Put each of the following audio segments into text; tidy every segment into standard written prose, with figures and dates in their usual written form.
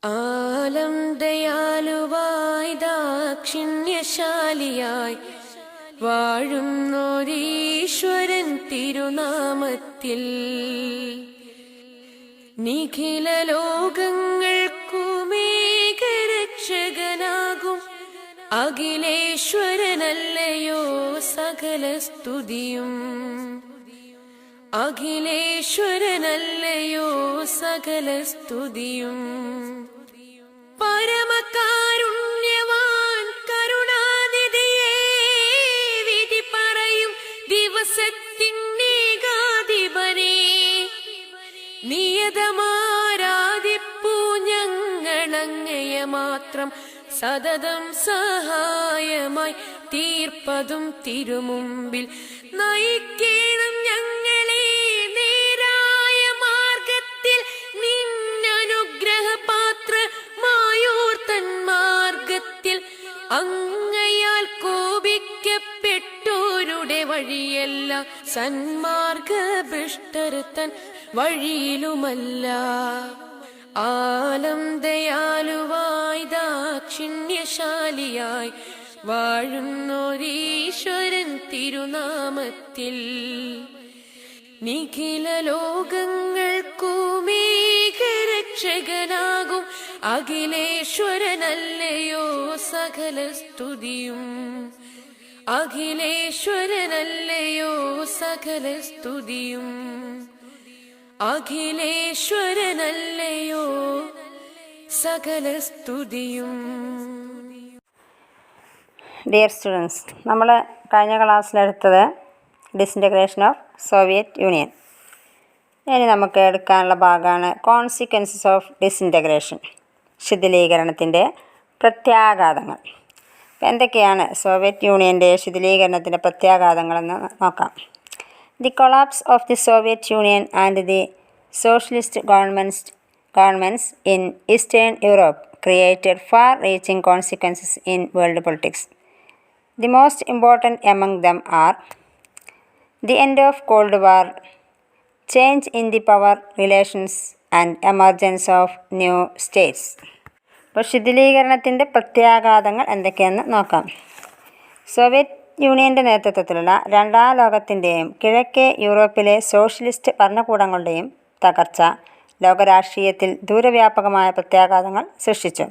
ആലം ദയാലുവായി ദാക്ഷിണ്യശാലിയായി വാഴുന്നോരീശ്വരൻ തിരുനാമത്തിൽ നിഖില ലോകങ്ങൾക്കുമേകരക്ഷകനാകും അഖിലേശ്വരനല്ലയോ സകല സ്തുതിയും. അഖിലേശ്വരനല്ലയോ സകല സ്തുതിയും. പരമകാരുണ്യവാൻ കരുണാനിധിയേ, വിധി പറയും ദിവസത്തിനേകാധിപനേ, നിയതമാരാധിപ്പൂ ഞങ്ങളങ്ങയെ മാത്രം സതതം സഹായമായി തീർപ്പതും തിരുമുമ്പിൽ നയിക്കണം ഞങ്ങളെ നേരായ മാർഗത്തിൽ. നിന്നനുഗ്രഹപാത്രമായോർത്തൻ മാർഗത്തിൽ അങ്ങയാൽ കോപിക്കപ്പെട്ടോരുടെ വഴിയല്ല, സന്മാർഗഭ്രഷ്ടർത്തൻ വഴിയിലുമല്ല. ആലം ദയാലുവായി ദാക്ഷിണ്യശാലിയായി വാഴുന്നോരീശ്വരൻ തിരുനാമത്തിൽ നിഖില ലോകങ്ങൾക്കുമേകരക്ഷകനാകും അഖിലേശ്വരനല്ലയോ സകല സ്തുതിയും. അഖിലേശ്വരനല്ലയോ സകല സ്തുതിയും. അഖിലേശ്വരനല്ലയോ സകല സ്തുതിയും. ഡിയർ സ്റ്റുഡൻസ്, നമ്മൾ കഴിഞ്ഞ ക്ലാസ്സിലെടുത്തത് ഡിസിൻറ്റഗ്രേഷൻ ഓഫ് സോവിയറ്റ് യൂണിയൻ. ഇനി നമുക്ക് എടുക്കാനുള്ള ഭാഗമാണ് കോൺസിക്വൻസസ് ഓഫ് ഡിസിൻറ്റഗ്രേഷൻ, ശിഥിലീകരണത്തിൻ്റെ പ്രത്യാഘാതങ്ങൾ. എന്തൊക്കെയാണ് സോവിയറ്റ് യൂണിയൻ്റെ ശിഥിലീകരണത്തിൻ്റെ പ്രത്യാഘാതങ്ങളെന്ന് നോക്കാം. The collapse of the Soviet Union and the socialist governments in Eastern Europe created far-reaching consequences in world politics. The most important among them are the end of Cold War, change in the power relations, and emergence of new states. അപ്പോൾ ശിഥിലീകരണത്തിൻ്റെ പ്രത്യാഘാതങ്ങൾ എന്തൊക്കെയെന്ന് നോക്കാം. Soviet യൂണിയൻ്റെ നേതൃത്വത്തിലുള്ള രണ്ടാം ലോകത്തിൻ്റെയും കിഴക്കേ യൂറോപ്പിലെ socialist ഭരണകൂടങ്ങളുടെയും തകർച്ച ലോകരാഷ്ട്രീയത്തിൽ ദൂരവ്യാപകമായ പ്രത്യാഘാതങ്ങൾ സൃഷ്ടിച്ചു.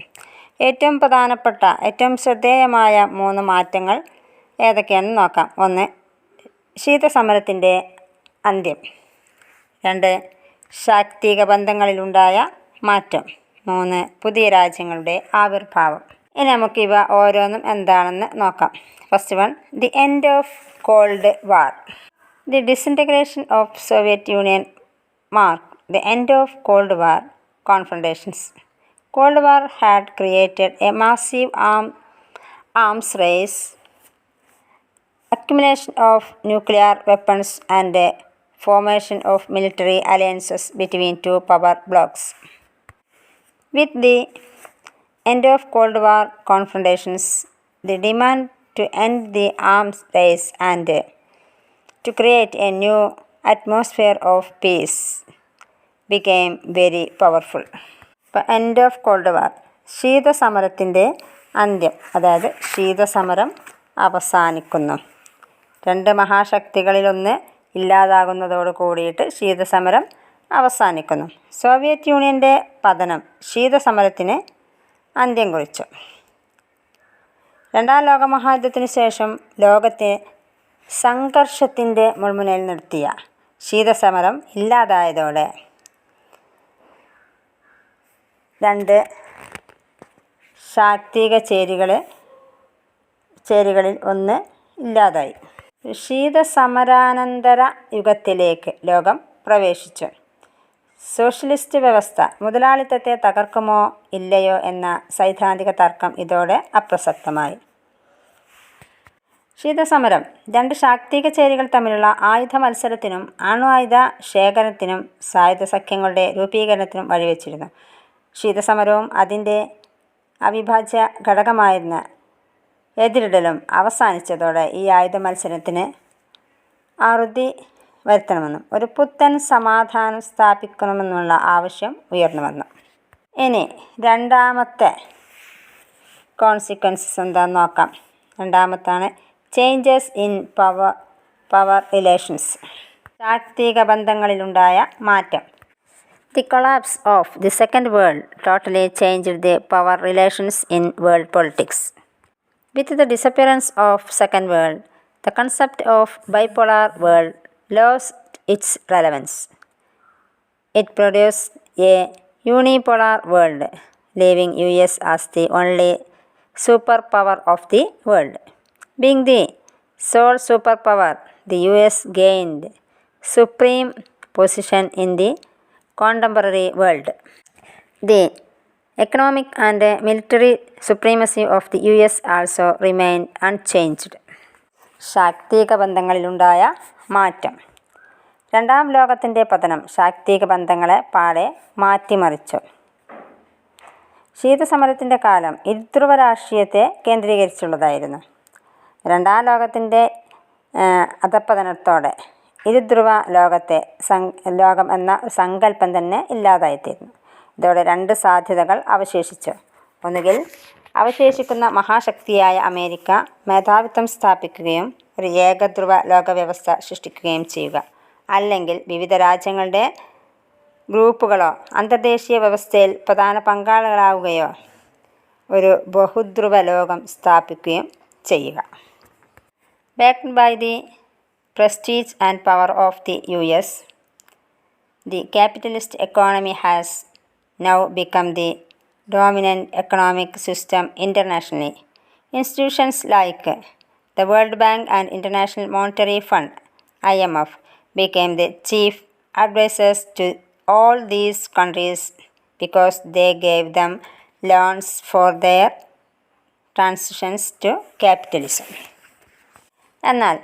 ഏറ്റവും പ്രധാനപ്പെട്ട, ഏറ്റവും ശ്രദ്ധേയമായ 3 മാറ്റങ്ങൾ ഏതൊക്കെയാണെന്ന് നോക്കാം. 1. ശീതസമരത്തിൻ്റെ അന്ത്യം. 2. ശാക്തിക ബന്ധങ്ങളിലുണ്ടായ മാറ്റം. 3. പുതിയ രാജ്യങ്ങളുടെ ആവിർഭാവം. ഇനി നമുക്കിവ ഓരോന്നും എന്താണെന്ന് നോക്കാം. First one, the end of Cold War. The disintegration of Soviet Union marked the end of Cold War confrontations. Cold War had created a massive arms race, accumulation of nuclear weapons, and a formation of military alliances between two power blocs. With the end of Cold War confrontations, the demand to end the arms race and to create a new atmosphere of peace became very powerful. End of cold war, ശീതസമരത്തിൻ്റെ അന്ത്യം, അതായത് ശീതസമരം അവസാനിക്കുന്നു. 2 മഹാശക്തികളിലൊന്ന് ഇല്ലാതാകുന്നതോട് കൂടിയിട്ട് ശീതസമരം അവസാനിക്കുന്നു. Soviet യൂണിയൻ്റെ പതനം ശീതസമരത്തിന് അന്ത്യം കുറിച്ചു. രണ്ടാം ലോകമഹായുദ്ധത്തിന് ശേഷം ലോകത്തെ സംഘർഷത്തിൻ്റെ മുൾമുനയിൽ നിർത്തിയ ശീതസമരം ഇല്ലാതായതോടെ 2 ശാക്തിക ചേരികളിൽ ഒന്ന് ഇല്ലാതായി. ശീതസമരാനന്തര യുഗത്തിലേക്ക് ലോകം പ്രവേശിച്ചു. സോഷ്യലിസ്റ്റ് വ്യവസ്ഥ മുതലാളിത്തത്തെ തകർക്കുമോ ഇല്ലയോ എന്ന സൈദ്ധാന്തിക തർക്കം ഇതോടെ അപ്രസക്തമായി. ശീതസമരം 2 ശാക്തിക ചേരികൾ തമ്മിലുള്ള ആയുധ മത്സരത്തിനും അണ്വായുധ ശേഖരത്തിനും സായുധ സഖ്യങ്ങളുടെ രൂപീകരണത്തിനും വഴിവെച്ചിരുന്നു. ശീതസമരവും അതിൻ്റെ അവിഭാജ്യ ഘടകമായിരുന്ന എതിരിടലും അവസാനിച്ചതോടെ ഈ ആയുധ മത്സരത്തിന് അറുതി വരുത്തണമെന്നും ഒരു പുത്തൻ സമാധാനം സ്ഥാപിക്കണമെന്നുള്ള ആവശ്യം ഉയർന്നു വന്നു. ഇനി രണ്ടാമത്തെ കോൺസിക്വൻസസ് എന്താണെന്ന് നോക്കാം. രണ്ടാമത്താണ് ചേഞ്ചസ് ഇൻ പവർ റിലേഷൻസ്. ശാക്തിക ബന്ധങ്ങളിലുണ്ടായ മാറ്റം. The collapse of the Second World totally changed the power relations in world politics. With the disappearance of Second World, the concept of bipolar world lost its relevance. It produced a unipolar world, leaving US as the only superpower of the world. Being the sole superpower, the US gained supreme position in the contemporary world. The economic and military supremacy of the US also remained unchanged. ശാക്തിക ബന്ധങ്ങളിലുണ്ടായ മാറ്റം. രണ്ടാം ലോകത്തിൻ്റെ പതനം ശാക്തിക ബന്ധങ്ങളെ പാടെ മാറ്റിമറിച്ചു. ശീതസമരത്തിൻ്റെ കാലം ഇരുധ്രുവ രാഷ്ട്രീയത്തെ കേന്ദ്രീകരിച്ചുള്ളതായിരുന്നു. രണ്ടാം ലോകത്തിൻ്റെ അധപ്പതനത്തോടെ ഇരുധ്രുവ ലോകം എന്ന സങ്കല്പം തന്നെ ഇല്ലാതായിത്തീർന്നു. ഇതോടെ രണ്ട് സാധ്യതകൾ അവശേഷിച്ചു. ഒന്നുകിൽ അവശേഷിക്കുന്ന മഹാശക്തിയായ അമേരിക്ക മേധാവിത്വം സ്ഥാപിക്കുകയും ഒരു ഏകധ്രുവ ലോകവ്യവസ്ഥ സൃഷ്ടിക്കുകയും ചെയ്യുക, അല്ലെങ്കിൽ വിവിധ രാജ്യങ്ങളുടെ ഗ്രൂപ്പുകളോ അന്തർദേശീയ വ്യവസ്ഥയിൽ പ്രധാന പങ്കാളികളാവുകയോ ഒരു ബഹുധ്രുവ ലോകം സ്ഥാപിക്കുകയും ചെയ്യുക. Backed by the prestige and power of the US, the capitalist economy has now become the dominant economic system internationally. Institutions like the World Bank and International Monetary Fund (IMF) became the chief advisors to all these countries because they gave them loans for their transitions to capitalism. എന്നാൽ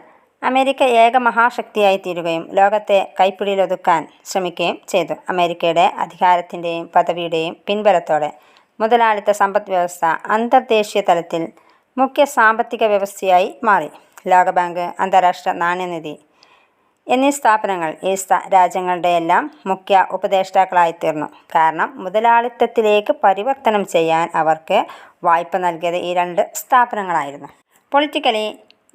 America ഏക മഹാശക്തിയായി തീരുകയും ലോകത്തെ കൈപ്പിടിയിലൊതുക്കാൻ ശ്രമിക്കുകയും ചെയ്തു. അമേരിക്കയുടെ അധികാരത്തിൻ്റെയും പദവിയുടെയും പിൻബലത്തോടെ മുതലാളിത്ത സമ്പദ് വ്യവസ്ഥ അന്തർദേശീയ തലത്തിൽ മുഖ്യ സാമ്പത്തിക വ്യവസ്ഥയായി മാറി. ലോകബാങ്ക്, അന്താരാഷ്ട്ര നാണ്യനിധി എന്നീ സ്ഥാപനങ്ങൾ ഈ രാജ്യങ്ങളുടെയെല്ലാം മുഖ്യ ഉപദേഷ്ടാക്കളായിത്തീർന്നു. കാരണം മുതലാളിത്തത്തിലേക്ക് പരിവർത്തനം ചെയ്യാൻ അവർക്ക് വായ്പ നൽകിയത് ഈ രണ്ട് സ്ഥാപനങ്ങളായിരുന്നു. Politically,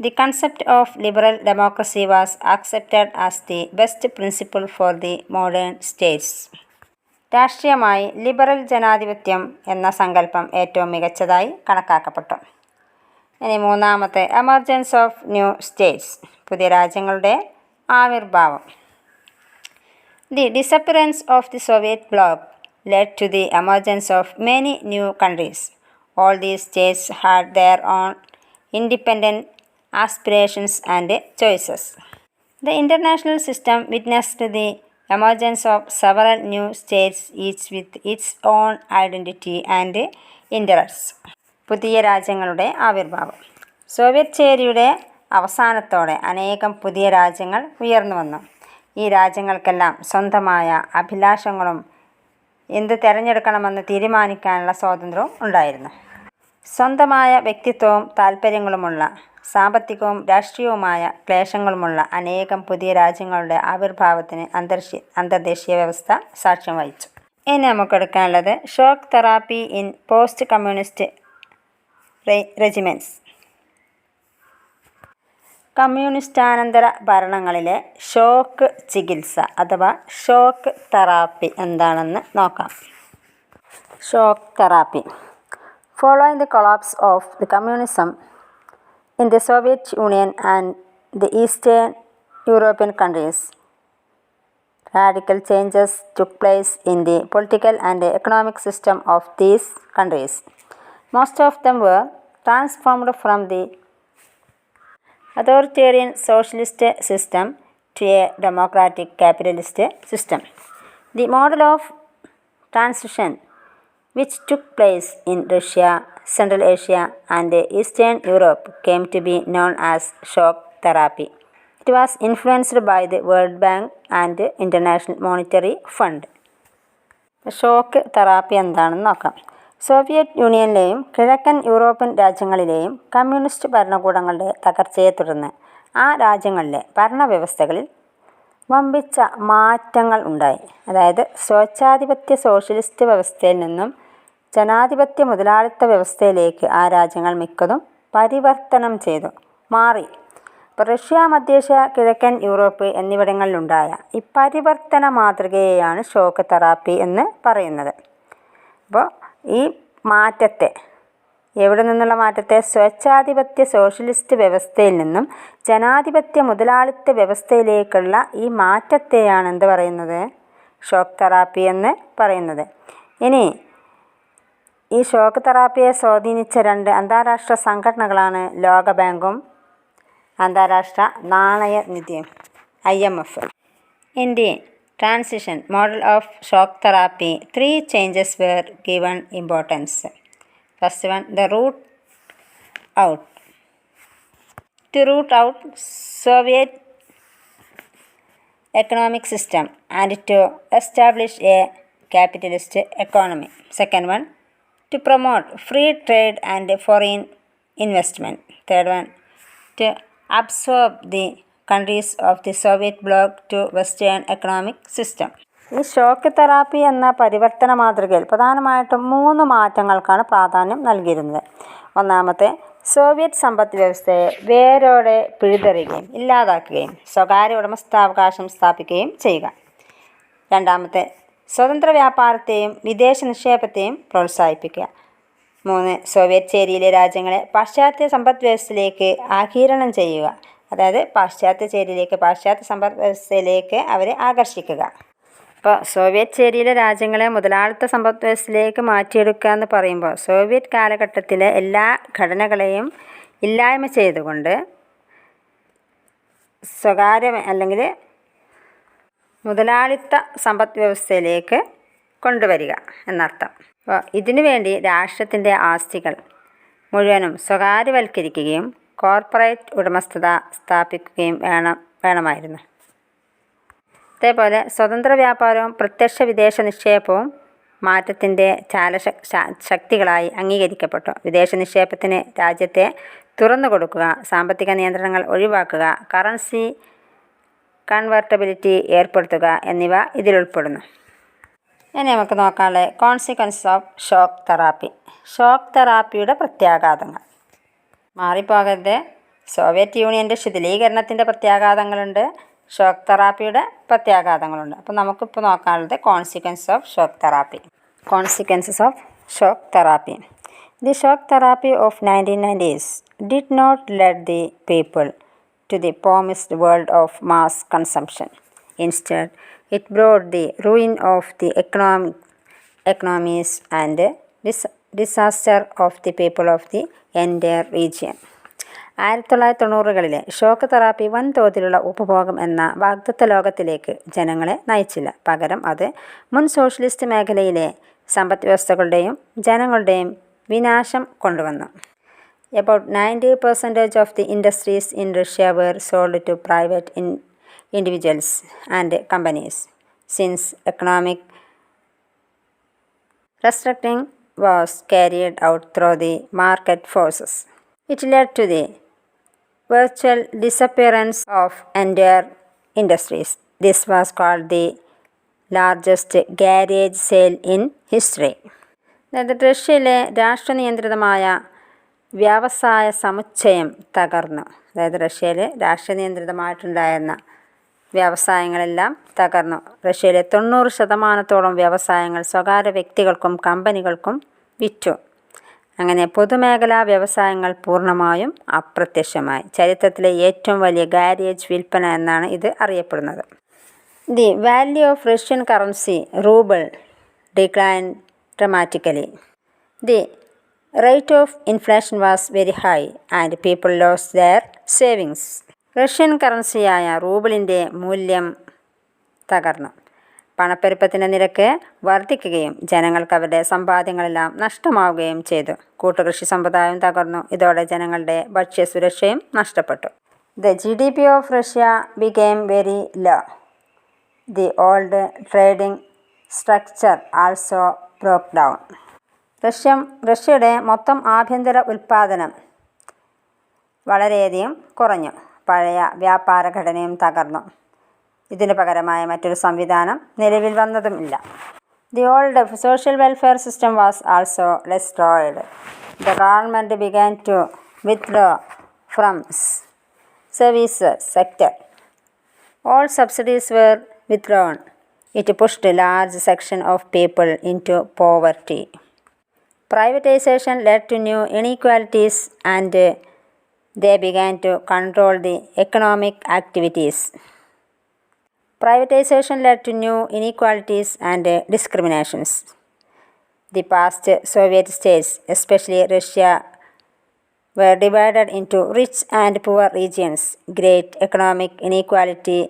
the concept of liberal democracy was accepted as the best principle for the modern states. രാഷ്ട്രീയമായി ലിബറൽ ജനാധിപത്യം എന്ന സങ്കല്പം ഏറ്റവും മികച്ചതായി കണക്കാക്കപ്പെട്ടു. ഇനി മൂന്നാമത്തെ എമർജൻസ് ഓഫ് ന്യൂ സ്റ്റേറ്റ്സ്, പുതിയ രാജ്യങ്ങളുടെ ആവിർഭാവം. The disappearance of the Soviet bloc led to the emergence of many new countries. All these states had their own independent aspirations and choices. The international system witnessed the emergence of several new states, each with its own identity and interests. പുതിയ രാജ്യങ്ങളുടെ ആവിർഭാവം. Soviet ചേരിയുടെ അവസാനത്തോടെ അനേകം പുതിയ രാജ്യങ്ങൾ ഉയർന്നു വന്നു. ഈ രാജ്യങ്ങൾക്കെല്ലാം സ്വന്തമായ അഭിലാഷങ്ങളും എന്ത് തിരഞ്ഞെടുക്കണമെന്ന് തീരുമാനിക്കാനുള്ള സ്വാതന്ത്ര്യവും ഉണ്ടായിരുന്നു. സ്വന്തമായ വ്യക്തിത്വവും താൽപ്പര്യങ്ങളുമുള്ള, സാമ്പത്തികവും രാഷ്ട്രീയവുമായ ക്ലേശങ്ങളുമുള്ള അനേകം പുതിയ രാജ്യങ്ങളുടെ ആവിർഭാവത്തിന് അന്തർദേശീയ വ്യവസ്ഥ സാക്ഷ്യം വഹിച്ചു. ഇനി നമുക്കെടുക്കാനുള്ളത് shock therapy in post communist regiments. കമ്മ്യൂണിസ്റ്റാനന്തര ഭരണങ്ങളിലെ ഷോക്ക് ചികിത്സ അഥവാ ഷോക്ക് തെറാപ്പി എന്താണെന്ന് നോക്കാം. Shock therapy. Following the collapse of the communism in the Soviet Union and the Eastern European countries, radical changes took place in the political and economic system of these countries. Most of them were transformed from the authoritarian socialist system to a democratic capitalist system. The model of transition which took place in Russia, Central Asia and Eastern Europe came to be known as shock therapy. It was influenced by the World Bank and International Monetary Fund. Shock therapy എന്താണെന്ന് നോക്കാം. Soviet യൂണിയനിലെയും കിഴക്കൻ European രാജ്യങ്ങളിലെയും communist ഭരണകൂടങ്ങളുടെ തകർച്ചയെ തുടർന്ന് ആ രാജ്യങ്ങളിലെ ഭരണവ്യവസ്ഥകളിൽ വമ്പിച്ച മാറ്റങ്ങൾ ഉണ്ടായി. അതായത് സ്വേച്ഛാധിപത്യ സോഷ്യലിസ്റ്റ് വ്യവസ്ഥയിൽ നിന്നും ജനാധിപത്യ മുതലാളിത്ത വ്യവസ്ഥയിലേക്ക് ആ രാജ്യങ്ങൾ മിക്കതും പരിവർത്തനം ചെയ്തു മാറി. ഇപ്പോൾ റഷ്യ, മധ്യേഷ്യ, കിഴക്കൻ യൂറോപ്പ് എന്നിവിടങ്ങളിലുണ്ടായ ഈ പരിവർത്തന മാതൃകയെയാണ് ഷോക്ക് തെറാപ്പി എന്ന് പറയുന്നത്. അപ്പോൾ ഈ മാറ്റത്തെ, എവിടെ നിന്നുള്ള മാറ്റത്തെ? സ്വേച്ഛാധിപത്യ സോഷ്യലിസ്റ്റ് വ്യവസ്ഥയിൽ നിന്നും ജനാധിപത്യ മുതലാളിത്ത വ്യവസ്ഥയിലേക്കുള്ള ഈ മാറ്റത്തെയാണ് എന്ത് പറയുന്നത്? ഷോക്ക് തെറാപ്പി എന്ന് പറയുന്നത്. ഇനി ഈ ഷോക്ക് തെറാപ്പിയെ സ്വാധീനിച്ച 2 അന്താരാഷ്ട്ര സംഘടനകളാണ് ലോകബാങ്കും അന്താരാഷ്ട്ര നാണയനിധിയും IMF. In the transition model of shock therapy, 3 changes were given importance. First one, the root out. To root out Soviet economic system and to establish a capitalist economy. Second one, to promote free trade and foreign investment. Third one, to absorb the countries of the Soviet bloc to Western economic system. ഈ shock therapy എന്ന പരിവർത്തന മാതൃകയിൽ പ്രധാനമായിട്ടും 3 മാറ്റങ്ങൾക്കാണ് പ്രാധാന്യം നൽകിയിരുന്നത്. ഒന്നാമത്തെ, Soviet സമ്പദ് വ്യവസ്ഥയെ വേരോടെ പിഴുതെറിയുകയും ഇല്ലാതാക്കുകയും സ്വകാര്യ ഉടമസ്ഥാവകാശം സ്ഥാപിക്കുകയും ചെയ്യുക. രണ്ടാമത്തെ, സ്വതന്ത്ര വ്യാപാരത്തെയും വിദേശ നിക്ഷേപത്തെയും പ്രോത്സാഹിപ്പിക്കുക. 3, സോവിയറ്റ് ചേരിയിലെ രാജ്യങ്ങളെ പാശ്ചാത്യ സമ്പദ് വ്യവസ്ഥയിലേക്ക് ആഗിരണം ചെയ്യുക. അതായത് പാശ്ചാത്യ ചേരിയിലേക്ക്, പാശ്ചാത്യ സമ്പദ് വ്യവസ്ഥയിലേക്ക് അവരെ ആകർഷിക്കുക. അപ്പോൾ സോവിയറ്റ് ചേരിയിലെ രാജ്യങ്ങളെ മുതലാളിത്ത സമ്പദ് വ്യവസ്ഥയിലേക്ക് മാറ്റിയെടുക്കുക എന്ന് പറയുമ്പോൾ സോവിയറ്റ് കാലഘട്ടത്തിലെ എല്ലാ ഘടനകളെയും ഇല്ലായ്മ ചെയ്തുകൊണ്ട് സ്വകാര്യ അല്ലെങ്കിൽ മുതലാളിത്ത സമ്പദ് വ്യവസ്ഥയിലേക്ക് കൊണ്ടുവരിക എന്നർത്ഥം. അപ്പോൾ ഇതിനു വേണ്ടി രാഷ്ട്രത്തിൻ്റെ ആസ്തികൾ മുഴുവനും സ്വകാര്യവൽക്കരിക്കുകയും കോർപ്പറേറ്റ് ഉടമസ്ഥത സ്ഥാപിക്കുകയും വേണമായിരുന്നു. അതേപോലെ സ്വതന്ത്ര വ്യാപാരവും പ്രത്യക്ഷ വിദേശ നിക്ഷേപവും മാറ്റത്തിൻ്റെ ശക്തികളായി അംഗീകരിക്കപ്പെട്ടു. വിദേശ നിക്ഷേപത്തിന് രാജ്യത്തെ തുറന്നു കൊടുക്കുക, സാമ്പത്തിക നിയന്ത്രണങ്ങൾ ഒഴിവാക്കുക, കറൻസി കൺവെർട്ടബിലിറ്റി ഏർപ്പെടുത്തുക എന്നിവ ഇതിലുൾപ്പെടുന്നു. ഇനി നമുക്ക് നോക്കാനുള്ള consequences of shock therapy. Shock തെറാപ്പിയുടെ പ്രത്യാഘാതങ്ങൾ. മാറിപ്പോകരുത്. സോവിയറ്റ് യൂണിയൻ്റെ ശിഥിലീകരണത്തിൻ്റെ പ്രത്യാഘാതങ്ങളുണ്ട്, ഷോക്ക് തെറാപ്പിയുടെ പ്രത്യാഘാതങ്ങളുണ്ട്. അപ്പോൾ നമുക്കിപ്പോൾ നോക്കാനുള്ളത് consequences of shock therapy. Consequences of shock therapy. The shock therapy of 1990s did not lead the people to the promised world of mass consumption. Instead, it brought the ruin of the economies and disaster of the people of the entire region. 1990കളിലെ shock therapy വൻതോതിലുള്ള ഉപഭോഗം എന്ന വാഗ്ദത്ത ലോകത്തിലേക്ക് ജനങ്ങളെ നയിച്ചില്ല. പകരം അത് മുൻ സോഷ്യലിസ്റ്റ് മേഖലയിലെ സമ്പദ് വ്യവസ്ഥകളുടെയും ജനങ്ങളുടെയും വിനാശം കൊണ്ടുവന്നു. About 90% of the industries in Russia were sold to private individuals and companies. Since economic restructuring was carried out through the market forces, it led to the virtual disappearance of entire industries. This was called the largest garage sale in history. അതായത് റഷ്യയിലെ രാഷ്ട്രനിയന്ത്രിതമായ വ്യവസായ സമുച്ചയം തകർന്നു. അതായത് റഷ്യയിൽ രാഷ്ട്രനിയന്ത്രിതമായിട്ടുണ്ടായിരുന്ന വ്യവസായങ്ങളെല്ലാം തകർന്നു. റഷ്യയിലെ 90% വ്യവസായങ്ങൾ സ്വകാര്യ വ്യക്തികൾക്കും കമ്പനികൾക്കും വിറ്റു. അങ്ങനെ പൊതുമേഖലാ വ്യവസായങ്ങൾ പൂർണ്ണമായും അപ്രത്യക്ഷമായി. ചരിത്രത്തിലെ ഏറ്റവും വലിയ ഗാരേജ് വിൽപ്പന എന്നാണ് ഇത് അറിയപ്പെടുന്നത്. The value of Russian currency rouble decline dramatically. The rate of inflation was very high and people lose their savings. Russian കറൻസിയായ റൂബിളിൻ്റെ മൂല്യം തകർന്നു. പണപ്പെരുപ്പത്തിൻ്റെ നിരക്ക് വർദ്ധിക്കുകയും ജനങ്ങൾക്ക് അവരുടെ സമ്പാദ്യങ്ങളെല്ലാം നഷ്ടമാവുകയും ചെയ്തു. കൂട്ടുകൃഷി സമ്പ്രദായം തകർന്നു. ഇതോടെ ജനങ്ങളുടെ ഭക്ഷ്യസുരക്ഷയും നഷ്ടപ്പെട്ടു. The GDP of Russia became very low. The old trading structure also broke down. റഷ്യയുടെ മൊത്തം ആഭ്യന്തര ഉൽപ്പാദനം വളരെയധികം കുറഞ്ഞു. പഴയ വ്യാപാര ഘടനയും തകർന്നു. ഇതിന് പകരമായ മറ്റൊരു സംവിധാനം നിലവിൽ വന്നതുമില്ല. The old social welfare system was also destroyed. The government began to withdraw from service sector. All subsidies were withdrawn. It pushed a large section of people into poverty. Privatization led to new inequalities and they began to control the economic activities. Privatization led to new inequalities and discriminations. The past Soviet states, especially Russia, were divided into rich and poor regions. Great economic inequality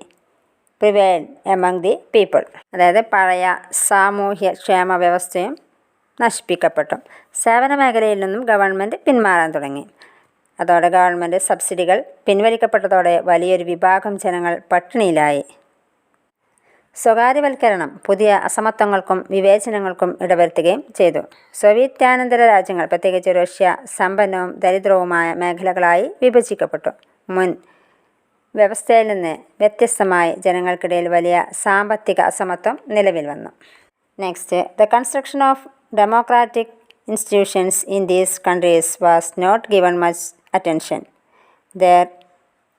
prevailed among the people. അതായത് പഴയ സാമൂഹ്യ ക്ഷേമ വ്യവസ്ഥയും നശിപ്പിക്കപ്പെട്ടു. സേവന മേഖലയിൽ നിന്നും government പിന്മാറാൻ തുടങ്ങി. അതോടെ ഗവൺമെൻറ് സബ്സിഡികൾ പിൻവലിക്കപ്പെട്ടതോടെ വലിയൊരു വിഭാഗം ജനങ്ങൾ പട്ടിണിയിലായി. സ്വകാര്യവൽക്കരണം പുതിയ അസമത്വങ്ങൾക്കും വിവേചനങ്ങൾക്കും ഇടവരുത്തുകയും ചെയ്തു. സോവിയറ്റാനന്തര രാജ്യങ്ങൾ, പ്രത്യേകിച്ച് റഷ്യ, സമ്പന്നവും ദരിദ്രവുമായ മേഖലകളായി വിഭജിക്കപ്പെട്ടു. മുൻ വ്യവസ്ഥയിൽ നിന്ന് വ്യത്യസ്തമായി ജനങ്ങൾക്കിടയിൽ വലിയ സാമ്പത്തിക അസമത്വം നിലവിൽ വന്നു. Next, the construction of democratic institutions in these countries was not given much attention. Their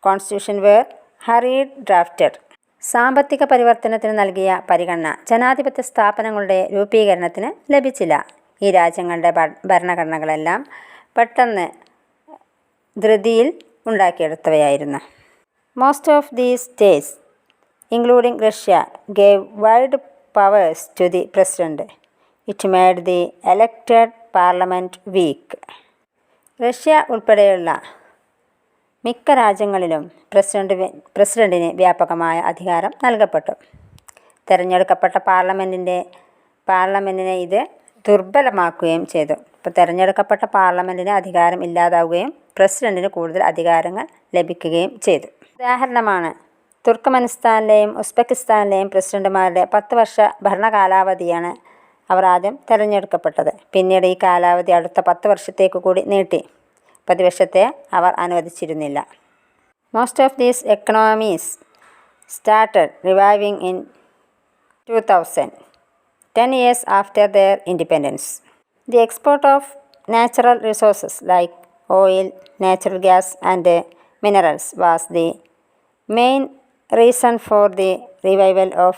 constitution were hurried drafted. സാമ്പത്തിക പരിവർത്തനത്തിന് നൽകിയ പരിഗണന ജനാധിപത്യ സ്ഥാപനങ്ങളുടെ രൂപീകരണത്തിന് ലഭിച്ചില്ല. ഈ രാജ്യങ്ങളുടെ ഭരണഘടനകളെല്ലാം പെട്ടെന്ന് ധൃതിയിൽ ഉണ്ടാക്കിയെടുത്തവയായിരുന്നു. Most of these states, including Russia, gave wide powers to the president. It made the elected parliament weak. Russia ഉൾപ്പെടെയുള്ള മിക്ക രാജ്യങ്ങളിലും പ്രസിഡന്റിന് വ്യാപകമായ അധികാരം നൽകപ്പെട്ടു. തിരഞ്ഞെടുക്കപ്പെട്ട പാർലമെൻറ്റിനെ ഇത് ദുർബലമാക്കുകയും ചെയ്തു. ഇപ്പോൾ തിരഞ്ഞെടുക്കപ്പെട്ട പാർലമെൻറ്റിന് അധികാരം ഇല്ലാതാവുകയും പ്രസിഡന്റിന് കൂടുതൽ അധികാരങ്ങൾ ലഭിക്കുകയും ചെയ്തു. ഉദാഹരണമാണ് തുർക്ക്മെനിസ്ഥാനിലെയും ഉസ്ബെക്കിസ്ഥാനിലെയും പ്രസിഡന്റുമാരുടെ 10 വർഷ ഭരണകാലാവധിയാണ് അവർ ആദ്യം തിരഞ്ഞെടുക്കപ്പെട്ടത്. പിന്നീട് ഈ കാലാവധി അടുത്ത 10 വർഷത്തേക്ക് കൂടി നീട്ടി. പ്രതിപക്ഷത്തെ അവർ അനുവദിച്ചിരുന്നില്ല. Most of these economies started reviving in 2000, 10 years after their independence. The export of natural resources like oil, natural gas and minerals was the main reason for the revival of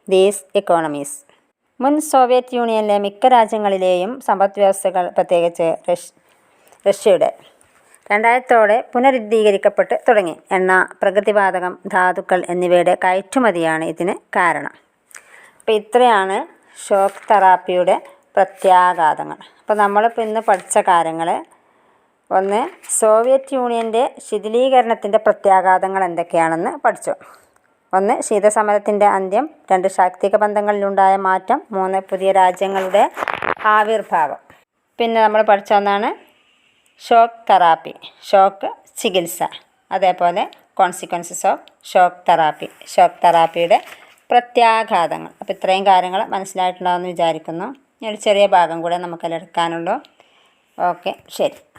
these economies. മുൻ Soviet യൂണിയനിലെ മിക്ക രാജ്യങ്ങളിലെയും സമ്പദ് വ്യവസ്ഥകൾ, പ്രത്യേകിച്ച് റഷ്യയുടെ 2000 പുനരുദ്ധീകരിക്കപ്പെട്ട് തുടങ്ങി. എണ്ണ, പ്രകൃതിവാതകം, ധാതുക്കൾ എന്നിവയുടെ കയറ്റുമതിയാണ് ഇതിന് കാരണം. അപ്പോൾ ഇത്രയാണ് ഷോക്ക് തെറാപ്പിയുടെ പ്രത്യാഘാതങ്ങൾ. അപ്പോൾ നമ്മളിപ്പോൾ ഇന്ന് പഠിച്ച കാര്യങ്ങൾ, ഒന്ന് സോവിയറ്റ് യൂണിയൻ്റെ ശിഥിലീകരണത്തിൻ്റെ പ്രത്യാഘാതങ്ങൾ എന്തൊക്കെയാണെന്ന് പഠിച്ചു. 1 ശീതസമരത്തിൻ്റെ അന്ത്യം, 2 ശാക്തിക ബന്ധങ്ങളിലുണ്ടായ മാറ്റം, 3 പുതിയ രാജ്യങ്ങളുടെ ആവിർഭാവം. പിന്നെ നമ്മൾ പഠിച്ച ഒന്നാണ് ഷോക്ക് തെറാപ്പി, ഷോക്ക് ചികിത്സ, അതേപോലെ കോൺസിക്വൻസസ് ഓഫ് ഷോക്ക് തെറാപ്പിയുടെ പ്രത്യാഘാതങ്ങൾ. അപ്പോൾ ഇത്രയും കാര്യങ്ങൾ മനസ്സിലായിട്ടുണ്ടാകുമെന്ന് വിചാരിക്കുന്നു. ഒരു ചെറിയ ഭാഗം കൂടെ നമുക്കതിൽ എടുക്കാനുള്ളൂ. ഓക്കെ, ശരി.